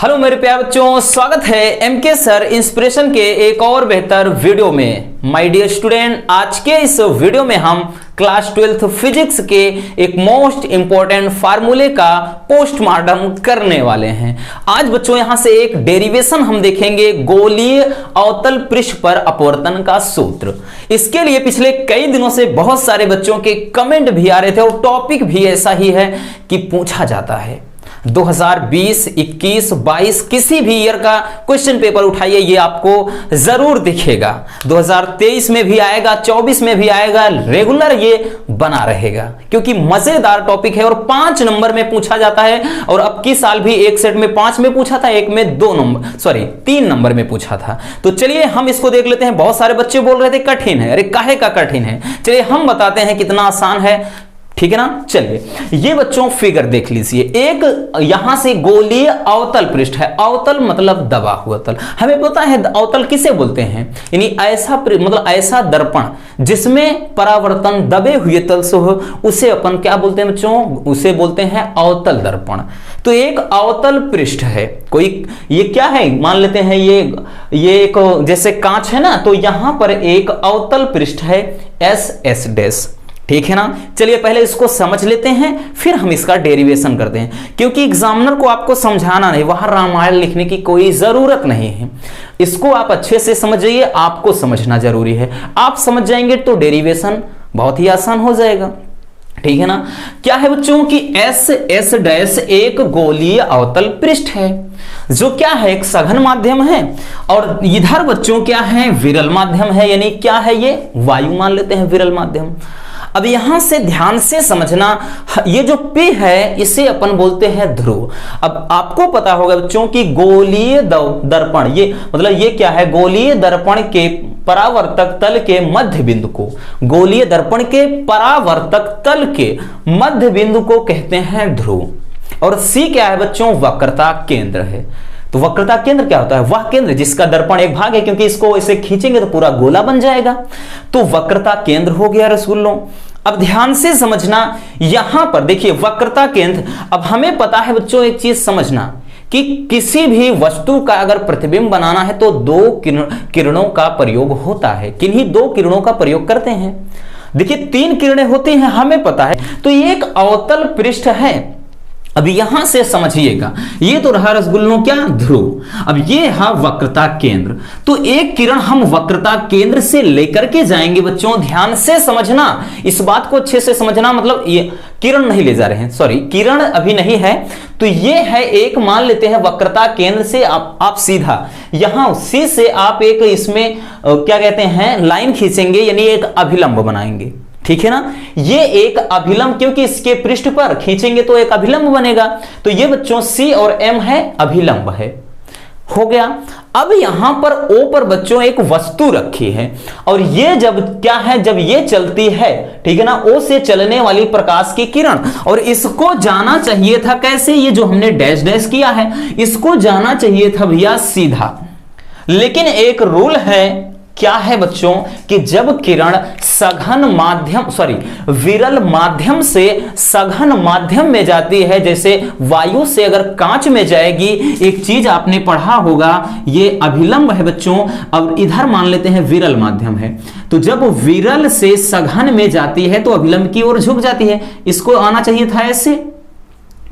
Hello मेरे प्यारे बच्चों, स्वागत है एमके सर इंस्पिरेशन के एक और बेहतर वीडियो में। माय डियर स्टूडेंट, आज के इस वीडियो में हम क्लास 12th फिजिक्स के एक मोस्ट इंपॉर्टेंट फार्मूले का पोस्टमार्टम करने वाले हैं। आज बच्चों यहां से एक डेरिवेशन हम देखेंगे, गोलीय अवतल पृष्ठ पर अपवर्तन का सूत्र। इसके लिए पिछले कई दिनों से बहुत सारे बच्चों के कमेंट भी आ रहे थे और टॉपिक भी ऐसा ही है कि पूछा जाता है। 2020, 21, 22 किसी भी ईयर का क्वेश्चन पेपर उठाइए, ये आपको जरूर दिखेगा। 2023 में भी आएगा, 24 में भी आएगा, रेगुलर ये बना रहेगा क्योंकि मजेदार टॉपिक है और 5 नंबर में पूछा जाता है। और अब की साल भी एक सेट में 5 में पूछा था, एक में 3 नंबर में पूछा था। तो चलिए हम इसको देख लेते हैं। बहुत सारे बच्चे बोल रहे थे कठिन है, अरे काहे का कठिन है, चलिए हम बताते हैं कितना आसान है, ठीक है ना। चलिए ये बच्चों फिगर देख लीजिए। एक यहां से गोलीय अवतल पृष्ठ है, अवतल मतलब दबा हुआ तल। हमें पता है अवतल किसे बोलते हैं, यानी ऐसा मतलब ऐसा दर्पण जिसमें परावर्तन दबे हुए तल से हो, उसे अपन क्या बोलते हैं बच्चों, उसे बोलते हैं अवतल दर्पण। तो एक अवतल पृष्ठ है, कोई ये क्या है, मान लेते हैं ये एक जैसे कांच है ना, तो यहां पर एक अवतल पृष्ठ है एस डैश, ठीक है ना। चलिए पहले इसको समझ लेते हैं, फिर हम इसका डेरिवेशन करते हैं, क्योंकि एग्जामिनर को आपको समझाना नहीं, वहां रामायण लिखने की कोई जरूरत नहीं है। इसको आप अच्छे से समझिए, आपको समझना जरूरी है। आप समझ जाएंगे तो डेरिवेशन बहुत ही आसान हो जाएगा, ठीक है ना। क्या है बच्चों कि एस डैश एक गोलीय अवतल पृष्ठ है जो क्या है, एक सघन माध्यम है, और इधर बच्चों क्या है, विरल माध्यम है, यानी क्या है, ये वायु मान लेते हैं विरल माध्यम। अब यहां से ध्यान से समझना, ये जो P है इसे अपन बोलते हैं ध्रुव। अब आपको पता होगा बच्चों कि गोलीय दर्पण, ये मतलब ये क्या है, गोलीय दर्पण के परावर्तक तल के मध्य बिंदु को, गोलीय दर्पण के परावर्तक तल के मध्य बिंदु को कहते हैं ध्रुव। और C क्या है बच्चों, वक्रता केंद्र है। तो वक्रता केंद्र क्या होता है, वह केंद्र जिसका दर्पण एक भाग है, क्योंकि इसको ऐसे खींचेंगे तो पूरा गोला बन जाएगा। तो वक्रता केंद्र हो गया रसगुल्लों। अब ध्यान से समझना, यहां पर देखिए वक्रता केंद्र। अब हमें पता है बच्चों एक चीज समझना कि किसी भी वस्तु का अगर प्रतिबिंब बनाना है तो 2 किरणों का प्रयोग होता है। किन्हीं 2 किरणों का प्रयोग करते हैं। देखिए 3 किरणें होती हैं, हमें पता है। तो ये एक अवतल पृष्ठ है। अब यहां से समझिएगा, ये तो रहा रसगुल्लों क्या, ध्रुव। अब ये है वक्रता केंद्र। तो एक किरण हम वक्रता केंद्र से लेकर के जाएंगे बच्चों, ध्यान से समझना, इस बात को अच्छे से समझना। मतलब ये किरण नहीं ले जा रहे हैं, सॉरी किरण अभी नहीं है। तो ये है एक, मान लेते हैं वक्रता केंद्र से आप सीधा यहां C से आप एक इसमें क्या कहते हैं लाइन खींचेंगे, यानी एक अभिलंब बनाएंगे, ठीक है ना। ये एक अभिलंब, क्योंकि इसके पृष्ठ पर खींचेंगे तो एक अभिलंब बनेगा। तो ये बच्चों C और M है, अभिलंब है, हो गया। अब यहां पर O पर बच्चों एक वस्तु रखी है, और ये जब क्या है, जब ये चलती है, ठीक है ना, O से चलने वाली प्रकाश की किरण, और इसको जाना चाहिए था कैसे, ये जो हमने डैश डैश किया है, इसको जाना चाहिए था भैया सीधा। लेकिन एक रूल है, क्या है बच्चों कि जब किरण सघन माध्यम विरल माध्यम से सघन माध्यम में जाती है, जैसे वायु से अगर कांच में जाएगी, एक चीज आपने पढ़ा होगा, ये अभिलंब है बच्चों। अब इधर मान लेते हैं विरल माध्यम है, तो जब विरल से सघन में जाती है तो अभिलंब की ओर झुक जाती है। इसको आना चाहिए था ऐसे,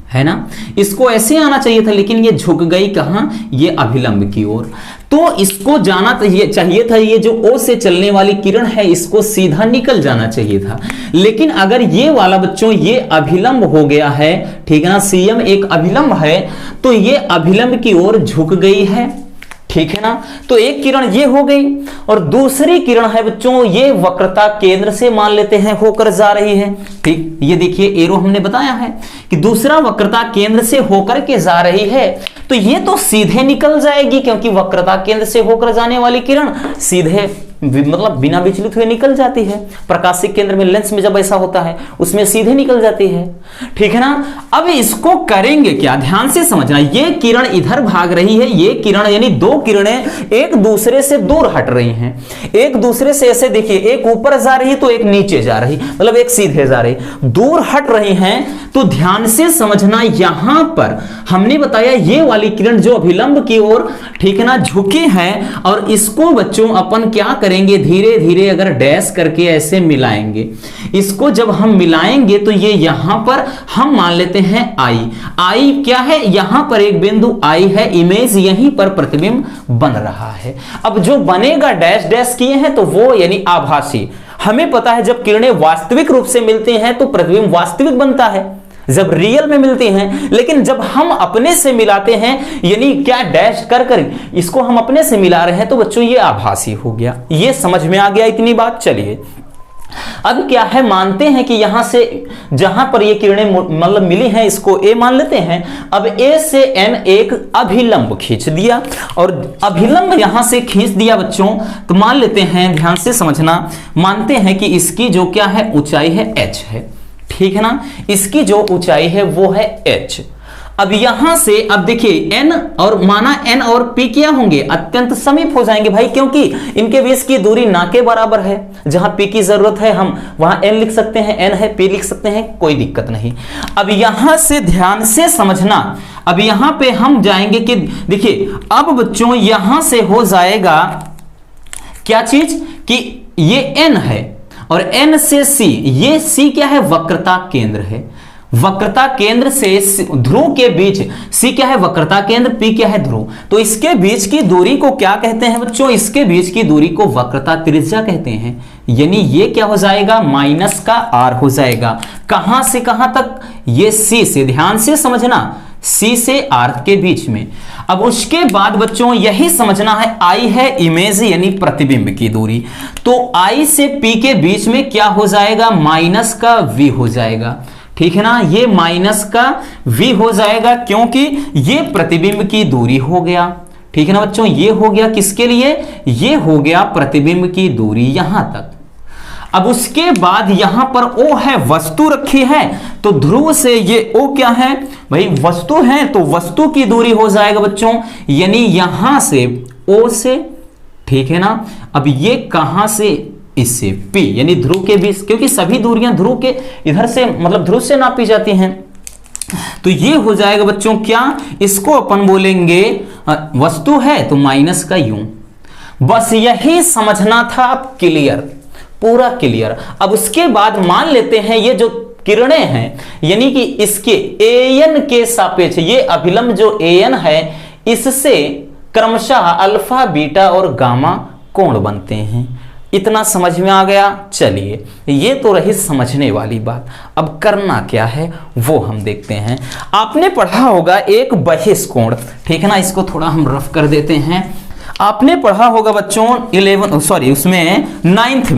है ना, इसको ऐसे आना चाहिए था, लेकिन ये झुक गई कहां, ये अभिलंब की ओर। तो इसको जाना चाहिए था, ये जो O से चलने वाली किरण है इसको सीधा निकल जाना चाहिए था। लेकिन अगर ये वाला बच्चों ये अभिलंब हो गया है, ठीक है ना, CM एक अभिलंब है, तो ये अभिलंब की ओर झुक गई है, ठीक है ना। तो एक किरण ये हो गई, और दूसरी किरण है बच्चों ये वक्रता केंद्र से मान लेते हैं होकर जा रही है, ठीक। ये देखिए एरो हमने बताया है कि दूसरा वक्रता केंद्र से होकर के जा रही है, तो ये तो सीधे निकल जाएगी, क्योंकि वक्रता केंद्र से होकर जाने वाली किरण सीधे मतलब बिना विचलित हुए निकल जाती है। प्रकाशिक केंद्र में लेंस में जब ऐसा होता है उसमें सीधे निकल जाती है, ठीक है ना। अब इसको करेंगे क्या, ध्यान से समझना। ये किरण इधर भाग रही है, ये किरण यानी दो किरणें एक दूसरे से दूर हट रही हैं, एक दूसरे से ऐसे देखिए, एक ऊपर जा रही तो एक नीचे जा रही, मतलब एक सीधे जा रही, दूर हट रही हैं। तो ध्यान से समझना, यहां पर हमने बताया ये वाली किरण जो अभिलंब की ओर, ठीक है ना, झुकी है, और इसको बच्चों अपन क्या करेंगे, धीरे धीरे अगर डैश करके ऐसे मिलाएंगे, इसको जब हम मिलाएंगे तो ये यहां पर हम मान लेते हैं आई। आई क्या है, यहां पर एक बिंदु आई है, इमेज यहीं पर प्रतिबिंब बन रहा है। अब जो बनेगा डैश डैश किए हैं तो वो यानी आभासी। हमें पता है जब किरणें वास्तविक रूप से मिलती हैं तो प्रतिबिंब वास्तविक बनता है, जब रियल में मिलती हैं। लेकिन जब हम अपने से मिलाते हैं, यानी क्या डैश कर कर इसको हम अपने से मिला रहे हैं, तो बच्चों ये आभासी हो गया। ये समझ में आ गया इतनी बात। चलिए अब क्या है, मानते हैं कि यहां से जहां पर ये किरणें मतलब मिली हैं इसको ए मान लेते हैं। अब ए से एन एक अभिलंब खींच दिया, और अभिलंब यहां से खींच दिया बच्चों, तो मान लेते हैं, ध्यान से समझना, मानते हैं कि इसकी जो क्या है ऊंचाई है h है, ठीक है ना, इसकी जो ऊंचाई है वो है h। अब यहां से अब देखिए n और माना n और p क्या होंगे, अत्यंत समीप हो जाएंगे भाई, क्योंकि इनके बीच की दूरी ना के बराबर है। जहां p की जरूरत है हम वहां n लिख सकते हैं, n है p लिख सकते हैं, कोई दिक्कत नहीं। अब यहां से ध्यान से समझना, अब यहां पे हम जाएंगे कि देखिए अब बच्चों यहां से हो जाएगा क्या चीज कि ये n है, और n से c, ये c क्या है, वक्रता केंद्र है। वक्रता केंद्र से ध्रुव के बीच, c क्या है वक्रता केंद्र, p क्या है ध्रुव, तो इसके बीच की दूरी को क्या कहते हैं बच्चों, इसके बीच की दूरी को वक्रता त्रिज्या कहते हैं। यानी ये क्या हो जाएगा, माइनस का r हो जाएगा। कहां से कहां तक, ये c से, ध्यान से समझना, c से r के बीच में। अब उसके बाद बच्चों यही समझना है, I है इमेज यानी प्रतिबिंब की दूरी, तो I से P के बीच में क्या हो जाएगा, माइनस का v हो जाएगा, ठीक है ना, ये माइनस का v हो जाएगा, क्योंकि ये प्रतिबिंब की दूरी हो गया, ठीक है ना बच्चों। ये हो गया किसके लिए, ये हो गया प्रतिबिंब की दूरी यहां तक। अब उसके बाद यहां पर O है, वस्तु रखी है, तो ध्रुव से ये O क्या है भाई, वस्तु है, तो वस्तु की दूरी हो जाएगा बच्चों, यानी यहां से O से, ठीक है ना। अब ये कहां से, इससे P यानी ध्रुव के बीच, क्योंकि सभी दूरियां ध्रुव के इधर से मतलब ध्रुव से नापी जाती हैं, तो ये हो जाएगा बच्चों क्या, इसको अपन बोलेंगे वस्तु है तो माइनस का यूं। बस यही समझना था, अब क्लियर, पूरा क्लियर। अब उसके बाद मान लेते हैं ये जो किरणें हैं, यानी कि इसके an के सापेक्ष, ये अभिलंब जो an है, इससे क्रमशः अल्फा, बीटा और गामा कोण बनते हैं। इतना समझ में आ गया। चलिए ये तो रही समझने वाली बात, अब करना क्या है वो हम देखते हैं। आपने पढ़ा होगा एक बहिष्कोण, ठीक है ना, इसको थोड़ा हम रफ कर देते हैं। आपने पढ़ा होगा बच्चों उसमें नाइन्थ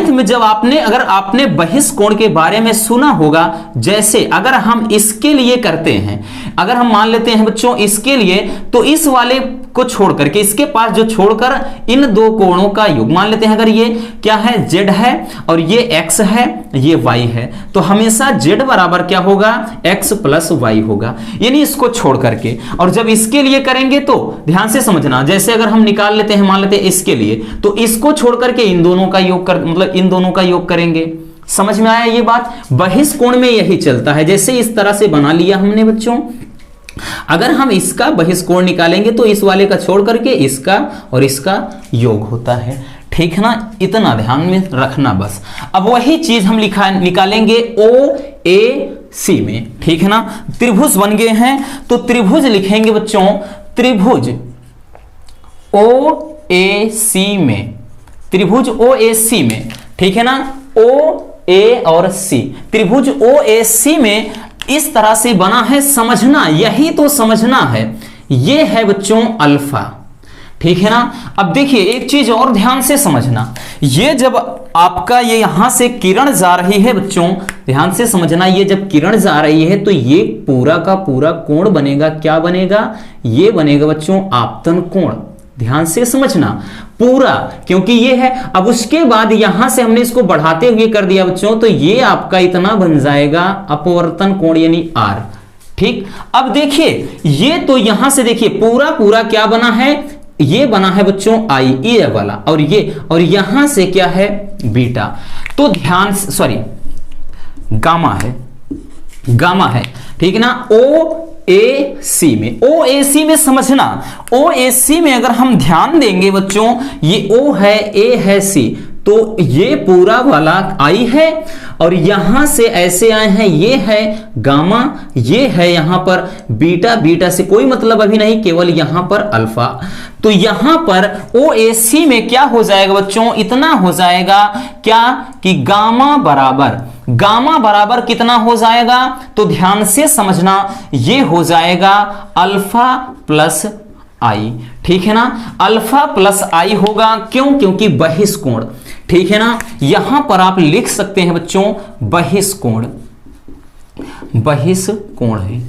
में जब अगर आपने बहिष्कोण के बारे में सुना होगा, जैसे अगर हम इसके लिए करते हैं, अगर हम मान लेते हैं बच्चों इसके लिए, तो इस वाले को छोड़ करके, इसके पास जो छोड़कर इन दो कोणों का योग मान लेते हैं। अगर ये क्या है, z है और ये x है, ये y है, तो हमेशा z बराबर क्या होगा, x प्लस y होगा, यानी इसको छोड़ करके। और जब इसके लिए करेंगे तो ध्यान से समझना, जैसे अगर हम निकाल लेते हैं, मान लेते हैं इसके लिए, तो इसको छोड़ करके इन दोनों का योग कर, मतलब इन दोनों का योग करेंगे। समझ में आया ये बात। बहिष्कोण में यही चलता है, जैसे इस तरह से बना लिया हमने बच्चों। अगर हम इसका बहिष्कोण निकालेंगे तो इस वाले का छोड़ करके इसका और इसका योग होता है, ठीक है ना, इतना ध्यान में रखना बस। अब वही चीज हम निकालेंगे OAC में, ठीक है ना। त्रिभुज बन गए हैं, तो त्रिभुज लिखेंगे बच्चों, त्रिभुज OAC में, त्रिभुज OAC में, ठीक है ना, OA और C, त्रिभुज OAC में इस तरह से बना है। समझना, यही तो समझना है, ये है बच्चों अल्फा, ठीक है ना। अब देखिए एक चीज और ध्यान से समझना, ये जब आपका ये यहां से किरण जा रही है बच्चों, ध्यान से समझना, ये जब किरण जा रही है तो ये पूरा का पूरा कोण बनेगा, क्या बनेगा, ये बनेगा बच्चों आपतन कोण, ध्यान से समझना पूरा, क्योंकि ये है। अब उसके बाद यहां से हमने इसको बढ़ाते हुए कर दिया बच्चों, तो ये आपका इतना बन जाएगा अपवर्तन कोण यानी आर। ठीक, अब देखिए ये तो यहां से देखिए पूरा पूरा क्या बना है, ये बना है बच्चों आई, ये वाला, और ये, और यहां से क्या है बीटा। तो ध्यान, सॉरी गामा है, गामा है, ठीक है ना। ओ ए सी में, ओ ए सी में समझना, ओ ए सी में अगर हम ध्यान देंगे बच्चों, ये ओ है, ए है, सी, तो ये पूरा वाला आई है, और यहां से ऐसे आए हैं, ये है गामा, ये है यहां पर बीटा, बीटा से कोई मतलब अभी नहीं, केवल यहां पर अल्फा। तो यहां पर ओ ए सी में क्या हो जाएगा बच्चों, इतना हो जाएगा क्या कि गामा बराबर कितना हो जाएगा, तो ध्यान से समझना, ये हो जाएगा अल्फा प्लस आई, ठीक है ना। अल्फा प्लस आई होगा, क्यों, क्योंकि बहिष्कोण, ठीक है ना। यहां पर आप लिख सकते हैं बच्चों बहिष्कोण, बहिष्कोण है,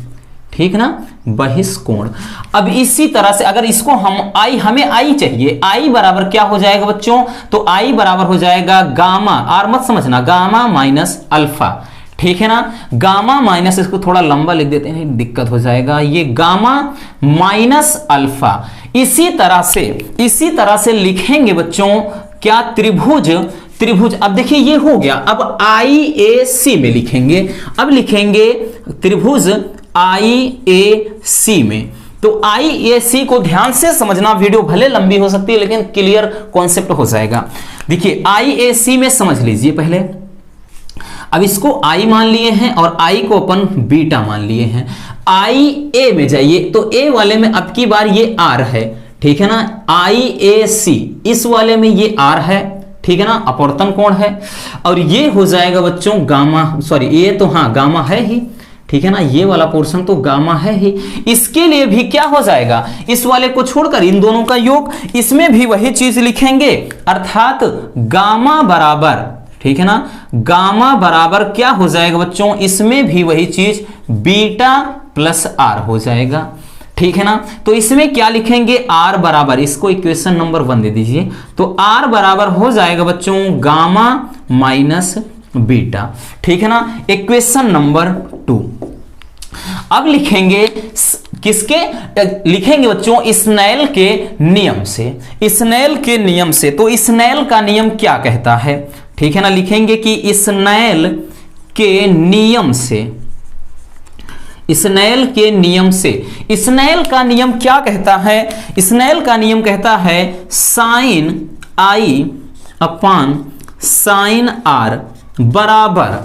ठीक ना, बहिष्कोण। अब इसी तरह से अगर इसको हमें आई चाहिए, आई बराबर क्या हो जाएगा बच्चों, तो आई बराबर हो जाएगा गामा, आर मत समझना, गामा माइनस अल्फा, ठीक है ना। गामा माइनस, इसको थोड़ा लंबा लिख देते हैं, दिक्कत हो जाएगा, ये गामा माइनस अल्फा। इसी तरह से लिखेंगे बच्चों क्या, त्रिभुज। अब देखिए ये हो गया, अब आई ए सी में लिखेंगे, अब लिखेंगे त्रिभुज आई ए सी में। तो आई ए सी को ध्यान से समझना, वीडियो भले लंबी हो सकती है लेकिन क्लियर कॉन्सेप्ट हो जाएगा। देखिए आई ए सी में समझ लीजिए पहले, अब इसको आई मान लिए हैं और आई को अपन बीटा मान लिए हैं। आई ए में जाइए, तो ए वाले में अब की बार ये आर है, ठीक है ना। आई ए सी, इस वाले में ये आर है, ठीक है ना, अपवर्तन कोण है, और ये हो जाएगा बच्चों गामा, सॉरी ये तो हाँ गामा है ही, ठीक है ना, ये वाला पोर्शन तो गामा है ही। इसके लिए भी क्या हो जाएगा, इस वाले को छोड़कर इन दोनों का योग, इसमें भी वही चीज लिखेंगे, अर्थात गामा बराबर, ठीक है ना, गामा बराबर क्या हो जाएगा बच्चों, इसमें भी वही चीज बीटा प्लस आर हो जाएगा, ठीक है ना। तो इसमें क्या लिखेंगे, आर बराबर, इसको इक्वेशन नंबर 1 दे दीजिए, तो आर बराबर हो जाएगा बच्चों गामा माइनस बीटा, ठीक है ना, इक्वेशन नंबर 2। अब लिखेंगे किसके, लिखेंगे बच्चों स्नेल के नियम से, स्नेल के नियम से। तो स्नेल का नियम क्या कहता है, ठीक है ना, लिखेंगे कि स्नेल के नियम से, स्नेल के नियम से। स्नेल का नियम क्या कहता है, स्नेल का नियम कहता है sine i upon sine r बराबर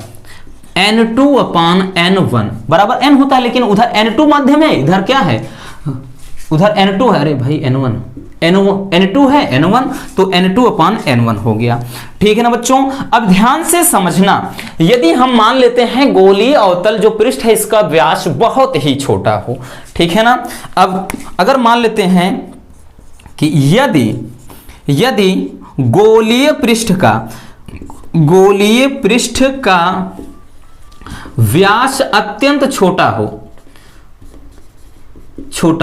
n2 अपान n1 बराबर n होता है, लेकिन उधर n2 माध्यम है, इधर क्या है, उधर n2 है, अरे भाई n2 है, n1 तो n2 अपान n1 हो गया, ठीक है ना बच्चों। अब ध्यान से समझना, यदि हम मान लेते हैं गोलीय अवतल जो पृष्ठ है इसका व्यास बहुत ही छोटा हो, ठीक है ना। अब अगर मान लेते हैं कि यदि गोलीय पृष्ठ का व्यास अत्यंत छोटा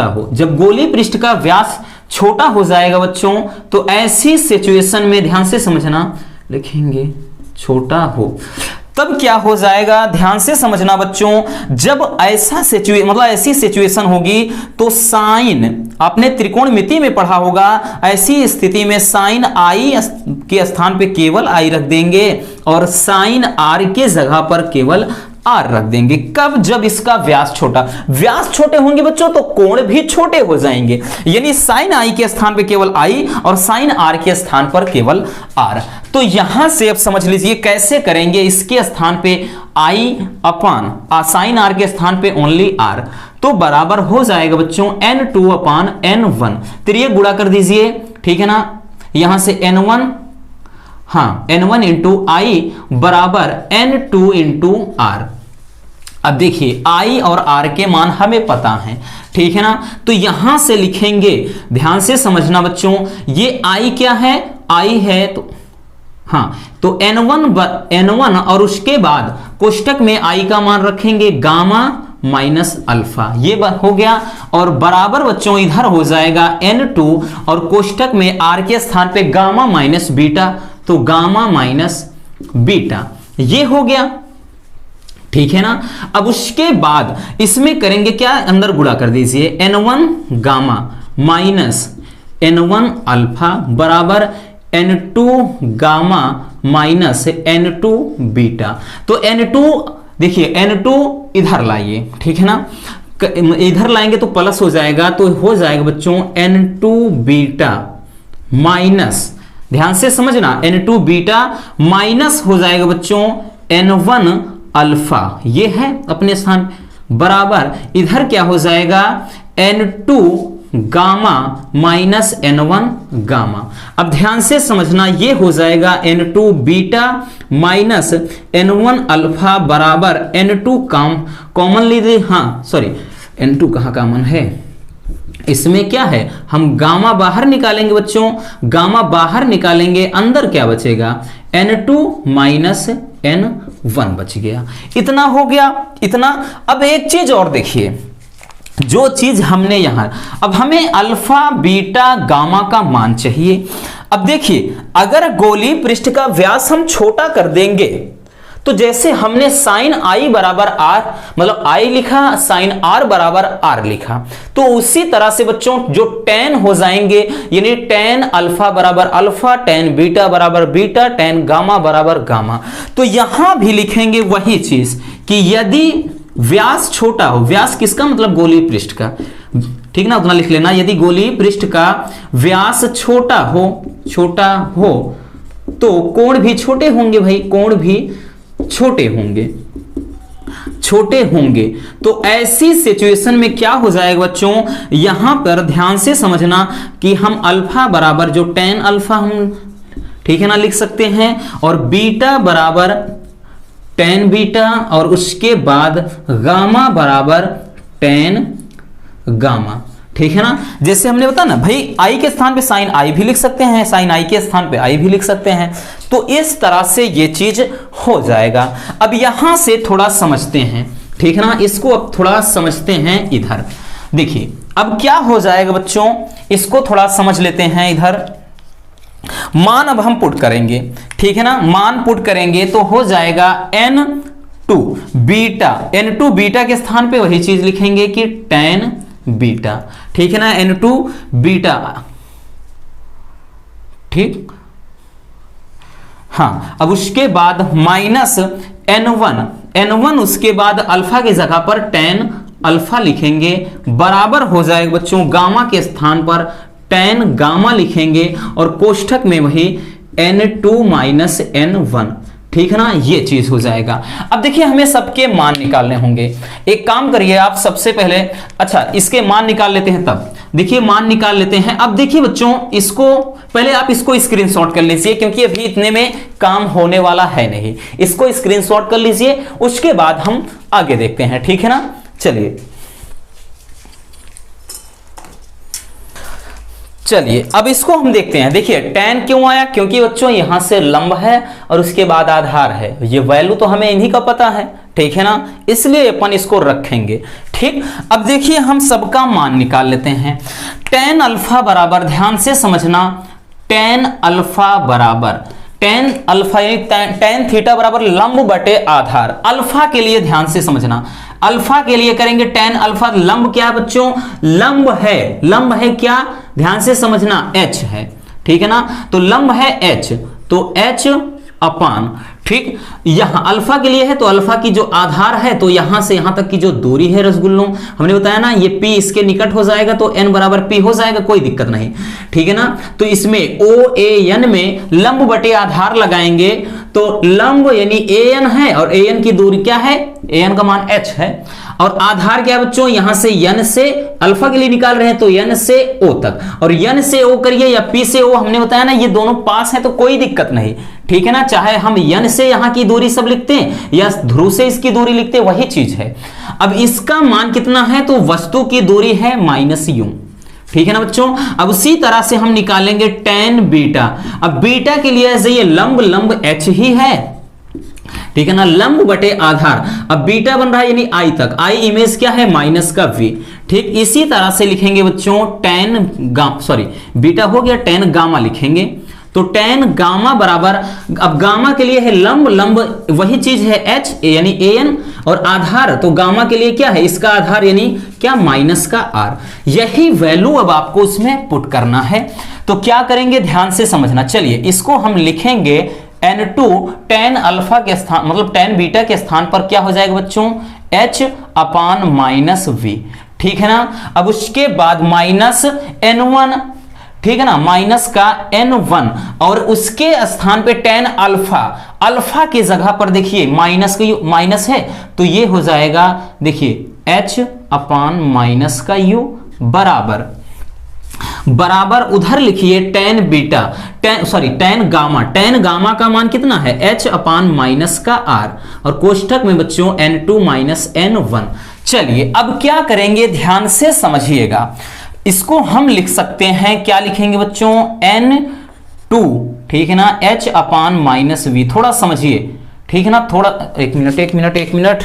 हो, जब गोलीय पृष्ठ का व्यास छोटा हो जाएगा बच्चों, तो ऐसी सिचुएशन में ध्यान से समझना, लिखेंगे छोटा हो, तब क्या हो जाएगा, ध्यान से समझना बच्चों, जब ऐसा ऐसी सिचुएशन होगी तो साइन, आपने त्रिकोणमिति में पढ़ा होगा, ऐसी स्थिति में साइन आई के स्थान पे केवल आई रख देंगे और साइन आर के जगह पर केवल आर रख देंगे। कब, जब इसका व्यास छोटे होंगे बच्चों तो कोण भी छोटे हो जाएंगे, यानी साइन आई के स्थान पे केवल आई और साइन आर के स्थान पर केवल आर। तो यहां से अब समझ लीजिए कैसे करेंगे, इसके स्थान पे आई अपान साइन आर के स्थान पे ओनली आर, तो बराबर हो जाएगा बच्चों n2 अपान n1, त्रिय गुणा कर दीजिए, ठीक है ना, यहां से n1, हाँ n1 इंटू आई बराबर n2 इंटू आर। अब देखिए I और R के मान हमें पता है, ठीक है ना, तो यहां से लिखेंगे, ध्यान से समझना बच्चों, ये I क्या है, I है, तो हाँ, तो n1 और उसके बाद कोष्टक में I का मान रखेंगे गामा माइनस अल्फा, ये हो गया। और बराबर बच्चों इधर हो जाएगा n2 और कोष्टक में r के स्थान पे गामा माइनस बीटा, तो गामा माइनस बीटा, ये हो गया। ठीक है ना। अब उसके बाद इसमें करेंगे क्या, अंदर गुणा कर दीजिए, n1 gamma minus n1 alpha बराबर n2 gamma minus n2 beta. तो n2 देखिए, n2 इधर लाइए, ठीक है ना, इधर लाएंगे तो प्लस हो जाएगा, तो हो जाएगा बच्चों n2 बीटा माइनस, ध्यान से समझना, n2 बीटा माइनस हो जाएगा बच्चों n1 अल्फा, ये है अपने स्थान, बराबर इधर क्या हो जाएगा n2 gamma minus n1 gamma. अब ध्यान से समझना, ये हो जाएगा n2 beta minus n1 alpha बराबर n2 कॉमन लीजिए, हाँ सॉरी n2 कहाँ कॉमन है, इसमें क्या है, हम गामा बाहर निकालेंगे बच्चों, गामा बाहर निकालेंगे, अंदर क्या बचेगा n2 माइनस n1 बच गया। इतना हो गया, इतना। अब एक चीज और देखिए, जो चीज हमने यहां, अब हमें अल्फा बीटा गामा का मान चाहिए। अब देखिए, अगर गोलीय पृष्ठ का व्यास हम छोटा कर देंगे, तो जैसे हमने साइन आई बराबर आर, मतलब आई लिखा, साइन आर बराबर आर लिखा, तो उसी तरह से बच्चों जो टेन हो जाएंगे, यानी टेन अल्फा बराबर अल्फा, टेन बीटा बराबर बीटा, टेन गामा बराबर गामा। तो यहां भी लिखेंगे वही चीज कि यदि व्यास छोटा हो, व्यास किसका मतलब गोलीय पृष्ठ का, ठीक ना, उतना लिख लेना, यदि गोलीय पृष्ठ का व्यास छोटा हो तो कोण भी छोटे होंगे भाई, कोण भी छोटे होंगे। तो ऐसी सिचुएशन में क्या हो जाएगा बच्चों, यहां पर ध्यान से समझना कि हम अल्फा बराबर जो टेन अल्फा हम, ठीक है ना, लिख सकते हैं, और बीटा बराबर टेन बीटा, और उसके बाद गामा बराबर टेन गामा, ठीक है ना। जैसे हमने बताया ना भाई, आई के स्थान पे साइन आई भी लिख सकते हैं, साइन आई के स्थान पे आई भी लिख सकते हैं, तो इस तरह से ये चीज हो जाएगा। अब यहां से थोड़ा समझते हैं, ठीक है ना, इसको अब थोड़ा समझते हैं। इधर देखिए, अब क्या हो जाएगा बच्चों, इसको थोड़ा समझ लेते हैं। इधर मान अब हम पुट करेंगे, ठीक है ना, मान पुट करेंगे तो हो जाएगा n2 बीटा, n2 बीटा के स्थान पे वही चीज लिखेंगे कि टेन बीटा, ठीक है ना, n2 बीटा, ठीक, हाँ। अब उसके बाद माइनस n1 उसके बाद अल्फा की जगह पर टेन अल्फा लिखेंगे, बराबर हो जाएगा बच्चों गामा के स्थान पर टेन गामा लिखेंगे, और कोष्ठक में वही n2 माइनस n1, ठीक है ना, ये चीज हो जाएगा। अब देखिए, हमें सबके मान निकालने होंगे। एक काम करिए आप, सबसे पहले, अच्छा इसके मान निकाल लेते हैं, तब देखिए मान निकाल लेते हैं। अब देखिए बच्चों, इसको पहले आप इसको स्क्रीनशॉट कर लीजिए, क्योंकि अभी इतने में काम होने वाला है नहीं, इसको स्क्रीनशॉट कर लीजिए, उसके बाद हम आगे देखते हैं, ठीक है ना। चलिए अब इसको हम देखते हैं। देखिए tan क्यों आया, क्योंकि बच्चों यहां से लंब है और उसके बाद आधार है, ये वैल्यू तो हमें इन्हीं का पता है, ठीक है ना, इसलिए अपन इसको रखेंगे, ठीक। अब देखिए, हम सबका मान निकाल लेते हैं। tan अल्फा बराबर, ध्यान से समझना, tan अल्फा बराबर tan अल्फा यानी tan थीटा बराबर लंब बटे आधार। अल्फा के लिए ध्यान से समझना, अल्फा के लिए करेंगे tan अल्फा, लंब क्या है बच्चों, लंब है क्या, ध्यान से समझना, h है, ठीक है ना, तो लंब है h, तो h अपान, ठीक। यहां अल्फा के लिए है तो अल्फा की जो आधार है, तो यहां से यहां तक की जो दूरी है रसगुल्लों, हमने बताया ना, ये p इसके निकट हो जाएगा तो n बराबर p हो जाएगा, कोई दिक्कत नहीं, ठीक है ना। तो इसमें OAN में लंब बटे आधार लगाएंगे, तो लंब यानी AN है, और AN की दूरी क्या है, AN का मान h है, और आधार क्या है बच्चों, यहां से n से, अल्फा के लिए निकाल रहे हैं तो n से o तक, और n से o करिए या p से o, हमने बताया ना ये दोनों पास है तो कोई दिक्कत नहीं, ठीक है ना, चाहे हम n से यहां की दूरी सब लिखते हैं या ध्रुव से इसकी दूरी लिखते हैं, वही चीज है। अब इसका मान कितना है, तो वस्तु की दूरी है -u, ठीक है ना बच्चों। अब उसी तरह से हम निकालेंगे tan बीटा। अब बीटा के लिए ये लंब h ही है, ठीक है ना, लंब बटे आधार। अब बीटा बन रहा है यानी आई तक, आई इमेज क्या है माइनस का v। ठीक इसी तरह से लिखेंगे बच्चों बीटा हो गया, tan गामा लिखेंगे। तो tan गामा बराबर, अब गामा के लिए है लंब, लंब वही चीज है h यानी an, और आधार तो गामा के लिए क्या है, इसका आधार यानी क्या माइनस का r। यही वैल्यू अब आपको उसमें पुट करना है। तो क्या करेंगे ध्यान से समझना। चलिए इसको हम लिखेंगे n2 tan अल्फा के स्थान मतलब tan बीटा के स्थान पर क्या हो जाएगा बच्चों, h अपान माइनस v। ठीक है ना। अब उसके बाद माइनस n1, ठीक है ना, माइनस का n1, और उसके स्थान पे tan अल्फा, अल्फा की जगह पर देखिए माइनस का माइनस है तो ये हो जाएगा देखिए h अपान माइनस का u बराबर बराबर उधर लिखिए tan बीटा tan गामा का मान कितना है h अपान माइनस का r, और कोष्ठक में बच्चों n2 माइनस n1। चलिए अब क्या करेंगे ध्यान से समझिएगा। इसको हम लिख सकते हैं, क्या लिखेंगे बच्चों, n2, ठीक है ना, h अपान माइनस v। थोड़ा समझिए, ठीक है ना, थोड़ा एक मिनट,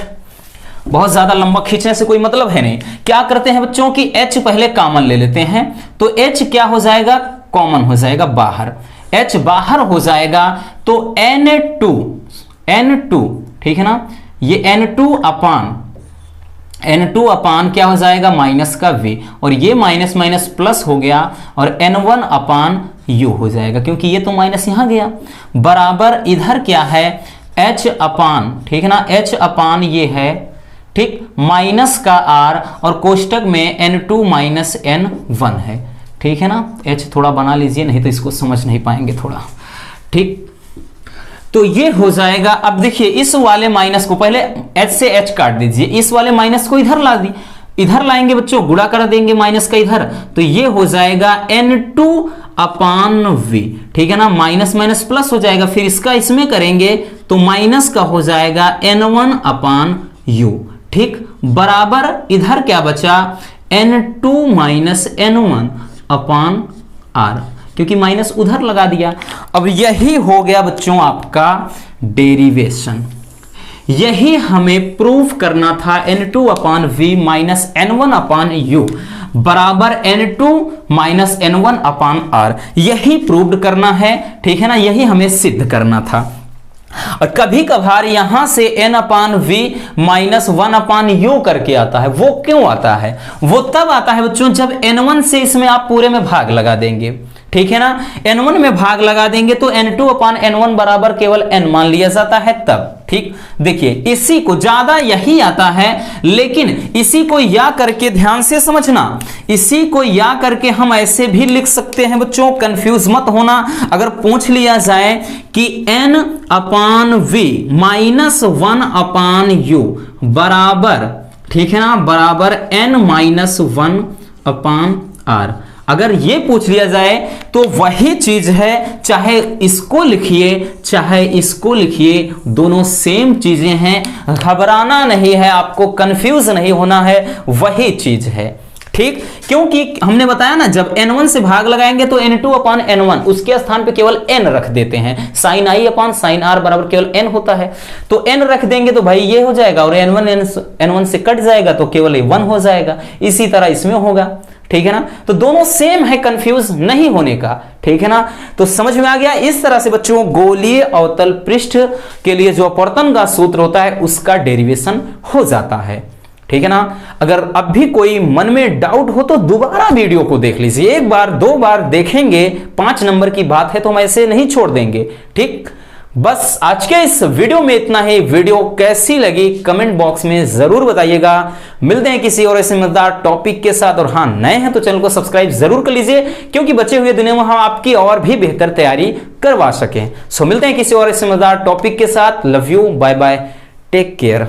बहुत ज्यादा लंबा खींचने से कोई मतलब है नहीं। क्या करते हैं बच्चों की h पहले कॉमन ले लेते हैं, तो h क्या हो जाएगा, कॉमन हो जाएगा बाहर, h बाहर हो जाएगा तो n2, ठीक है ना, ये n2 अपान क्या हो जाएगा माइनस का v, और ये माइनस माइनस प्लस हो गया, और n1 अपान u हो जाएगा, क्योंकि ये तो माइनस यहां गया, बराबर इधर क्या है h अपान, ठीक है ना, h अपान ये है, ठीक, माइनस का r, और कोष्टक में n2 माइनस n1 है। ठीक है ना, h थोड़ा बना लीजिए नहीं तो इसको समझ नहीं पाएंगे थोड़ा। ठीक, तो ये हो जाएगा। अब देखिए इस वाले माइनस को पहले h से h काट दीजिए, इस वाले माइनस को इधर ला दी, इधर लाएंगे बच्चों, गुणा कर देंगे माइनस का इधर, तो ये हो जाएगा n2 अपान v। ठीक है ना, माइनस माइनस प्लस हो जाएगा, फिर इसका इसमें करेंगे तो माइनस का हो जाएगा n1 अपान u। ठीक, बराबर इधर क्या बचा n2 माइनस n1 अपान r, क्योंकि माइनस उधर लगा दिया। अब यही हो गया बच्चों आपका डेरिवेशन, यही हमें प्रूफ करना था, n2 अपान v माइनस n1 अपान u बराबर n2 माइनस n1 अपान r, यही प्रूव्ड करना है। ठीक है ना, यही हमें सिद्ध करना था। और कभी कभार यहां से n अपान v माइनस 1 अपान u करके आता है। वो क्यों आता है, वो तब आता है बच्चों जब n1 से इसमें आप पूरे में भाग लगा देंगे। ठीक है ना, n1 में भाग लगा देंगे तो n2 अपान n1 बराबर केवल n मान लिया जाता है तब। ठीक, देखिए इसी को ज्यादा यही आता है, लेकिन इसी को या करके ध्यान से समझना, इसी को या करके हम ऐसे भी लिख सकते हैं बच्चों, कंफ्यूज मत होना। अगर पूछ लिया जाए कि n अपान v माइनस 1 अपान u बराबर, ठीक है ना, बराबर n माइनस 1 अपान r, अगर ये पूछ लिया जाए तो वही चीज है, चाहे इसको लिखिए चाहे इसको लिखिए, दोनों सेम चीजें हैं। घबराना नहीं है आपको, कंफ्यूज नहीं होना है, वही चीज है। ठीक, क्योंकि हमने बताया ना जब n1 से भाग लगाएंगे तो n2 अपान n1, उसके स्थान पे केवल n रख देते हैं, sine i upon sine r बराबर केवल n होता है, तो n रख देंगे तो भाई ये हो जाएगा, और n1 से कट जाएगा तो केवल 1 हो जाएगा। इसी तरह इसमें होगा। ठीक है ना, तो दोनों सेम है, कंफ्यूज नहीं होने का। ठीक है ना, तो समझ में आ गया। इस तरह से बच्चों गोलीय अवतल पृष्ठ के लिए जो अपवर्तन का सूत्र होता है उसका डेरिवेशन हो जाता है। ठीक है ना, अगर अब भी कोई मन में डाउट हो तो दोबारा वीडियो को देख लीजिए, एक बार दो बार देखेंगे, 5 नंबर की बात है तो हम ऐसे नहीं छोड़ देंगे। ठीक, बस आज के इस वीडियो में इतना ही। वीडियो कैसी लगी कमेंट बॉक्स में जरूर बताइएगा। मिलते हैं किसी और ऐसे मजेदार टॉपिक के साथ, और हाँ नए हैं तो चैनल को सब्सक्राइब जरूर कर लीजिए, क्योंकि बचे हुए दिनों में हम आपकी और भी बेहतर तैयारी करवा सकें। सो मिलते हैं किसी और ऐसे मजेदार टॉपिक के साथ। Love you, bye bye, take care.